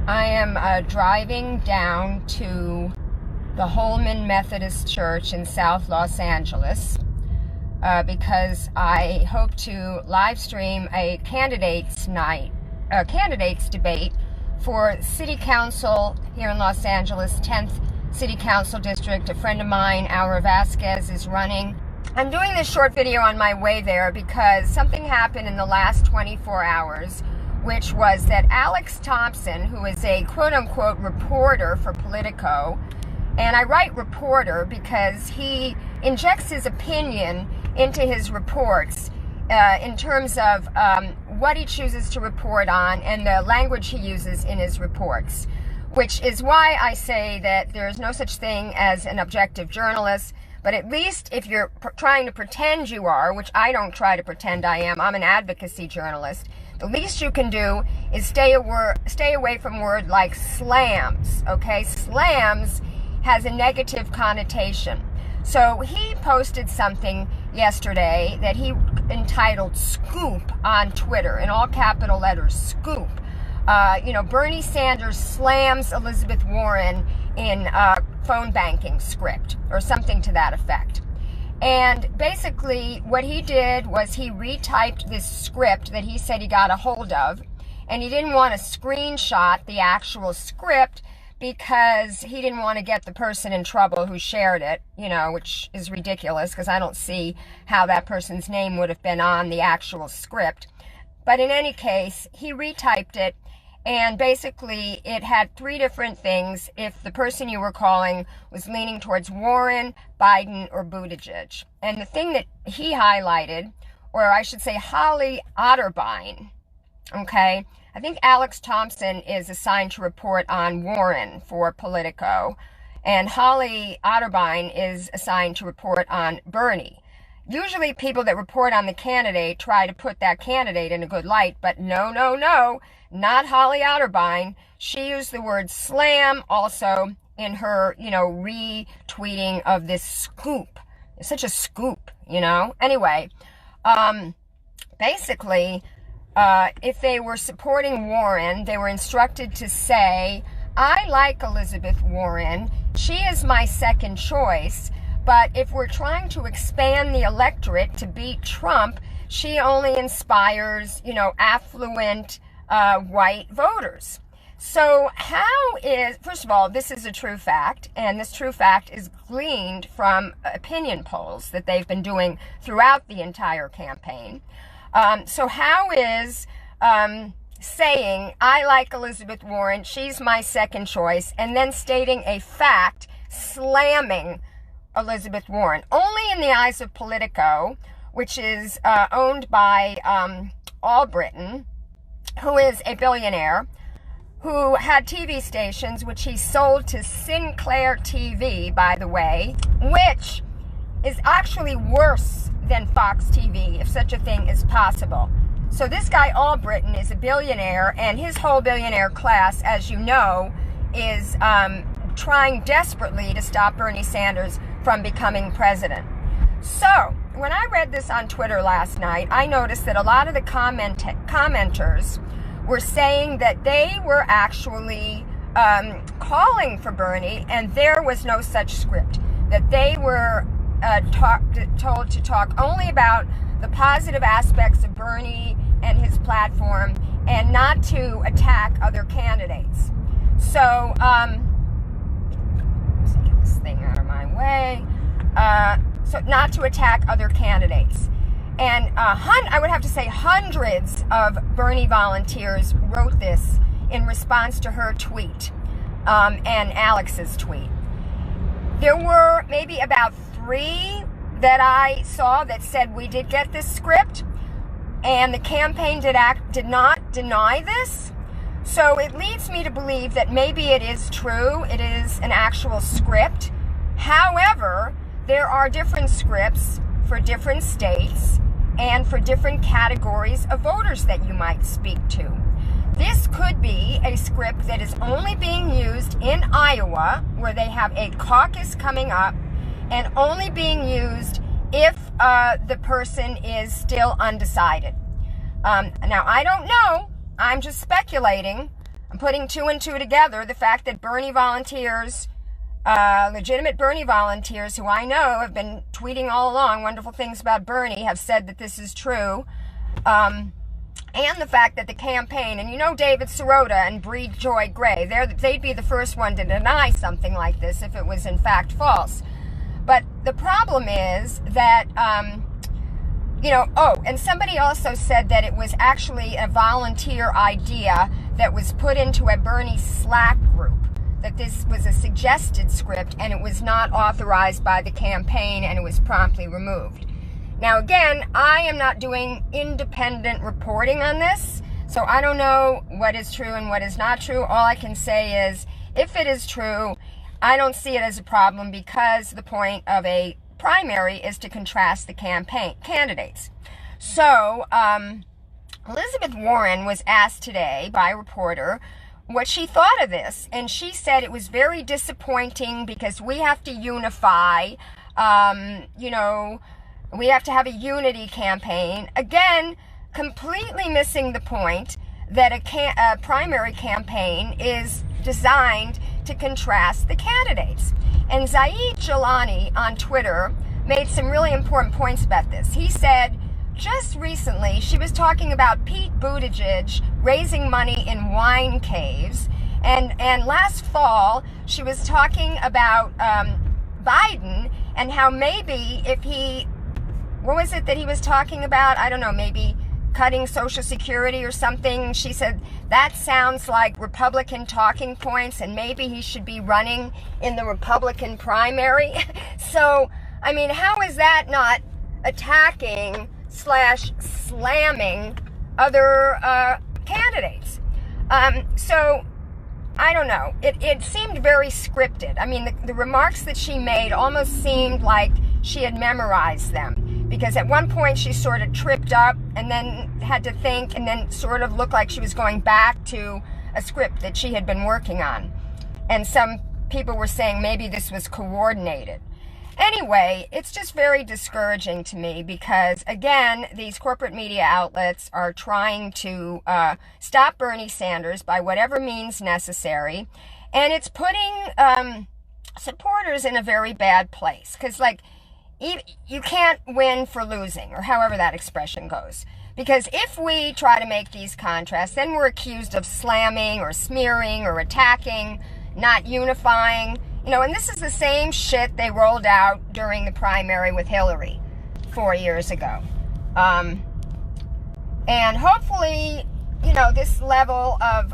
I am driving down to the Holman Methodist Church in South Los Angeles because I hope to live stream a candidates debate for City Council here in Los Angeles, 10th City Council District. A friend of mine, Aura Vasquez, is running. I'm doing this short video on my way there because something happened in the last 24 hours, which was that Alex Thompson, who is a quote-unquote reporter for Politico, and I write reporter because he injects his opinion into his reports in terms of what he chooses to report on and the language he uses in his reports, which is why I say that there's no such thing as an objective journalist. But at least if you're trying to pretend you are, which I don't try to pretend I am, I'm an advocacy journalist, the least you can do is stay away from words like slams, okay? Slams has a negative connotation. So he posted something yesterday that he entitled Scoop on Twitter, in all capital letters, Scoop. Bernie Sanders slams Elizabeth Warren in phone banking script, or something to that effect. And basically what he did was he retyped this script that he said he got a hold of, and he didn't want to screenshot the actual script because he didn't want to get the person in trouble who shared it, which is ridiculous because I don't see how that person's name would have been on the actual script. But in any case, he retyped it, and basically it had three different things if the person you were calling was leaning towards Warren, Biden, or Buttigieg. And the thing that he highlighted, or I should say Holly Otterbein, okay? I think Alex Thompson is assigned to report on Warren for Politico, and Holly Otterbein is assigned to report on Bernie. Usually people that report on the candidate try to put that candidate in a good light, but no, not Holly Otterbein. She used the word slam also in her, retweeting of this scoop. It's such a scoop, Anyway, basically, if they were supporting Warren, they were instructed to say, I like Elizabeth Warren. She is my second choice. But if we're trying to expand the electorate to beat Trump, she only inspires, affluent white voters. So first of all, this is a true fact, and this true fact is gleaned from opinion polls that they've been doing throughout the entire campaign. So how is saying, I like Elizabeth Warren, she's my second choice, and then stating a fact, slamming Elizabeth Warren, only in the eyes of Politico, which is owned by Albritton, who is a billionaire, who had TV stations, which he sold to Sinclair TV, by the way, which is actually worse than Fox TV, if such a thing is possible. So this guy Albritton is a billionaire, and his whole billionaire class, as you know, is trying desperately to stop Bernie Sanders from becoming president. So when I read this on Twitter last night, I noticed that a lot of the commenters were saying that they were actually calling for Bernie, and there was no such script, that they were told to talk only about the positive aspects of Bernie and his platform and not to attack other candidates. So let's get this thing out of my way. So not to attack other candidates. And I would have to say hundreds of Bernie volunteers wrote this in response to her tweet and Alex's tweet. There were maybe about 3 that I saw that said we did get this script, and the campaign did not deny this. So it leads me to believe that maybe it is true, it is an actual script. However, there are different scripts for different states and for different categories of voters that you might speak to. This could be a script that is only being used in Iowa, where they have a caucus coming up, and only being used if the person is still undecided. Now, I don't know. I'm just speculating. I'm putting two and two together. The fact that Bernie volunteers, legitimate Bernie volunteers who I know have been tweeting all along wonderful things about Bernie, have said that this is true. And the fact that the campaign, and you know David Sirota and Bree Joy Gray, they'd be the first one to deny something like this if it was in fact false. But the problem is that, and somebody also said that it was actually a volunteer idea that was put into a Bernie Slack group, that this was a suggested script and it was not authorized by the campaign and it was promptly removed. Now again, I am not doing independent reporting on this, so I don't know what is true and what is not true. All I can say is, if it is true, I don't see it as a problem because the point of a primary is to contrast the campaign candidates. So, Elizabeth Warren was asked today by a reporter what she thought of this, and she said it was very disappointing because we have to unify, we have to have a unity campaign. Again, completely missing the point that a primary campaign is designed to contrast the candidates. And Zaid Jilani on Twitter made some really important points about this. He said, just recently, she was talking about Pete Buttigieg raising money in wine caves. And last fall, she was talking about Biden and how maybe if he, what was it that he was talking about? I don't know, maybe cutting Social Security or something. She said, that sounds like Republican talking points and maybe he should be running in the Republican primary. So, I mean, how is that not attacking / slamming other candidates? So, I don't know. It seemed very scripted. I mean, the remarks that she made almost seemed like she had memorized them. Because at one point she sort of tripped up and then had to think and then sort of looked like she was going back to a script that she had been working on. And some people were saying maybe this was coordinated. Anyway, it's just very discouraging to me because, again, these corporate media outlets are trying to stop Bernie Sanders by whatever means necessary. And it's putting supporters in a very bad place. Because, you can't win for losing, or however that expression goes. Because if we try to make these contrasts, then we're accused of slamming or smearing or attacking, not unifying. And this is the same shit they rolled out during the primary with Hillary 4 years ago. And hopefully, this level of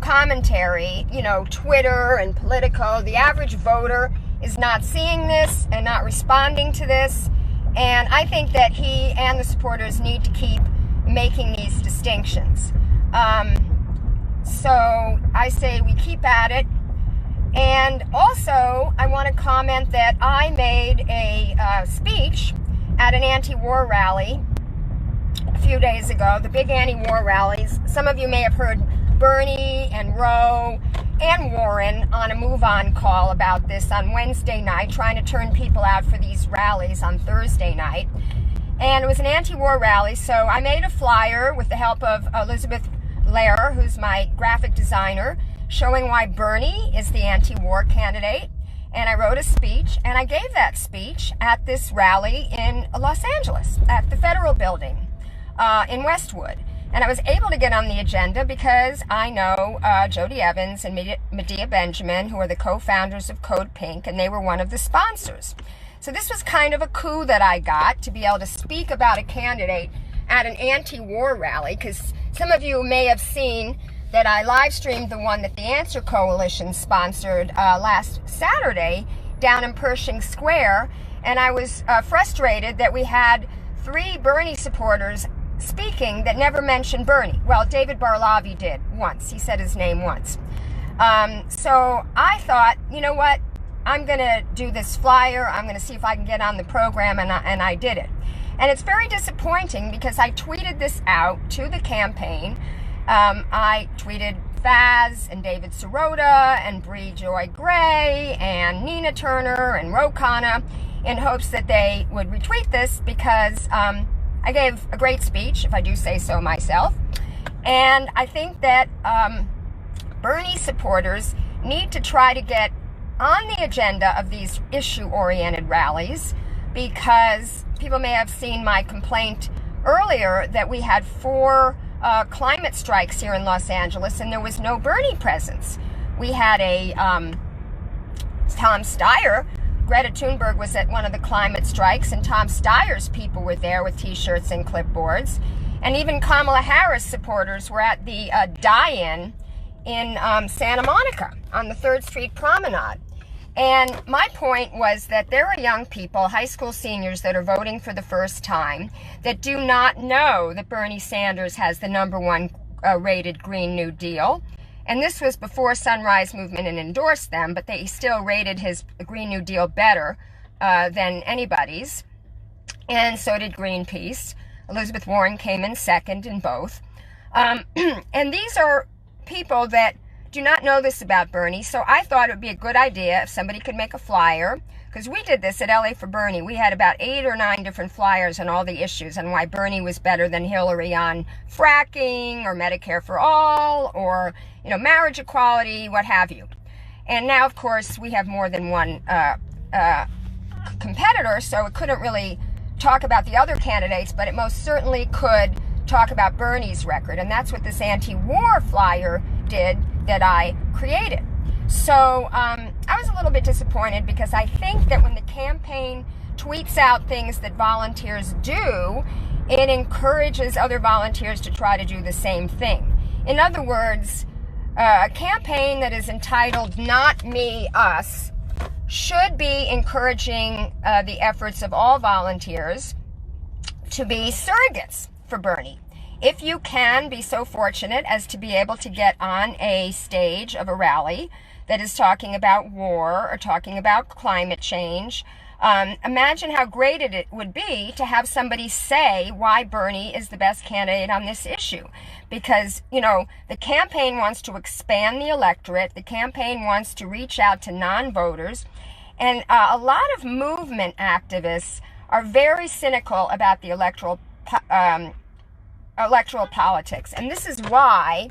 commentary, Twitter and Politico, the average voter is not seeing this and not responding to this. And I think that he and the supporters need to keep making these distinctions. So I say we keep at it. And also, I want to comment that I made a speech at an anti-war rally a few days ago, the big anti-war rallies. Some of you may have heard Bernie and Roe and Warren on a move-on call about this on Wednesday night, trying to turn people out for these rallies on Thursday night. And it was an anti-war rally, so I made a flyer with the help of Elizabeth Lehrer, who's my graphic designer, showing why Bernie is the anti-war candidate. And I wrote a speech, and I gave that speech at this rally in Los Angeles, at the Federal Building in Westwood. And I was able to get on the agenda because I know Jody Evans and Medea Benjamin, who are the co-founders of Code Pink, and they were one of the sponsors. So this was kind of a coup that I got to be able to speak about a candidate at an anti-war rally, because some of you may have seen that I live streamed the one that the Answer Coalition sponsored last Saturday down in Pershing Square, and I was frustrated that we had 3 Bernie supporters speaking that never mentioned Bernie. Well, David Barlavi did once. He said his name once. So I thought, you know what? I'm going to do this flyer. I'm going to see if I can get on the program, and I did it. And it's very disappointing because I tweeted this out to the campaign. I tweeted Faz and David Sirota and Bree Joy Gray and Nina Turner and Ro Khanna in hopes that they would retweet this because I gave a great speech, if I do say so myself. And I think that Bernie supporters need to try to get on the agenda of these issue-oriented rallies, because people may have seen my complaint earlier that we had 4 climate strikes here in Los Angeles and there was no Bernie presence. We had a Tom Steyer, Greta Thunberg was at one of the climate strikes, and Tom Steyer's people were there with t-shirts and clipboards. And even Kamala Harris supporters were at the die-in in Santa Monica on the 3rd Street Promenade. And my point was that there are young people, high school seniors, that are voting for the first time that do not know that Bernie Sanders has the #1 rated Green New Deal. And this was before Sunrise Movement and endorsed them, but they still rated his Green New Deal better than anybody's. And so did Greenpeace. Elizabeth Warren came in second in both. And these are people that do not know this about Bernie, so I thought it would be a good idea if somebody could make a flyer, because we did this at LA for Bernie. We had about 8 or 9 different flyers on all the issues and why Bernie was better than Hillary on fracking or Medicare for all or, marriage equality, what have you. And now, of course, we have more than one competitor, so it couldn't really talk about the other candidates, but it most certainly could talk about Bernie's record. And that's what this anti-war flyer did that I created. So I was a little bit disappointed, because I think that when the campaign tweets out things that volunteers do, it encourages other volunteers to try to do the same thing. In other words, a campaign that is entitled Not Me, Us should be encouraging the efforts of all volunteers to be surrogates for Bernie. If you can be so fortunate as to be able to get on a stage of a rally that is talking about war or talking about climate change, imagine how great it would be to have somebody say why Bernie is the best candidate on this issue. Because, the campaign wants to expand the electorate. The campaign wants to reach out to non-voters. And a lot of movement activists are very cynical about the electoral politics. And this is why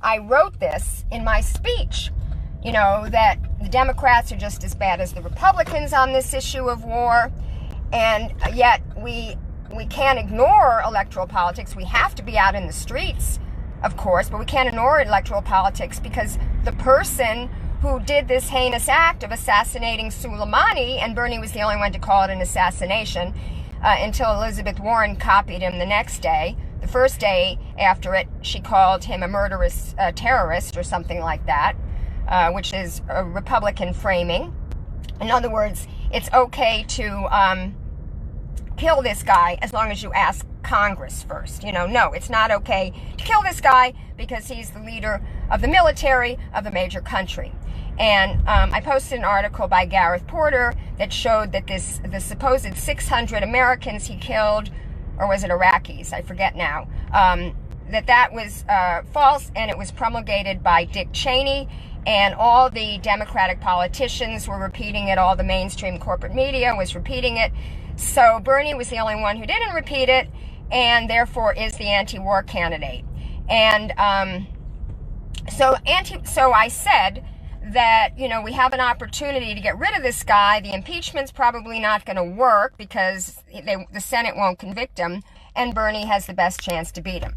I wrote this in my speech, that the Democrats are just as bad as the Republicans on this issue of war. And yet we can't ignore electoral politics. We have to be out in the streets, of course, but we can't ignore electoral politics, because the person who did this heinous act of assassinating Soleimani, and Bernie was the only one to call it an assassination until Elizabeth Warren copied him the next day. The first day after it, she called him a murderous terrorist or something like that, which is a Republican framing. In other words, it's okay to kill this guy as long as you ask Congress first. No, it's not okay to kill this guy because he's the leader of the military of a major country. And I posted an article by Gareth Porter that showed that the supposed 600 Americans he killed, or was it Iraqis? I forget now. That was false, and it was promulgated by Dick Cheney, and all the Democratic politicians were repeating it. All the mainstream corporate media was repeating it. So Bernie was the only one who didn't repeat it, and therefore is the anti-war candidate. And so I said that, we have an opportunity to get rid of this guy. The impeachment's probably not going to work because the Senate won't convict him, and Bernie has the best chance to beat him.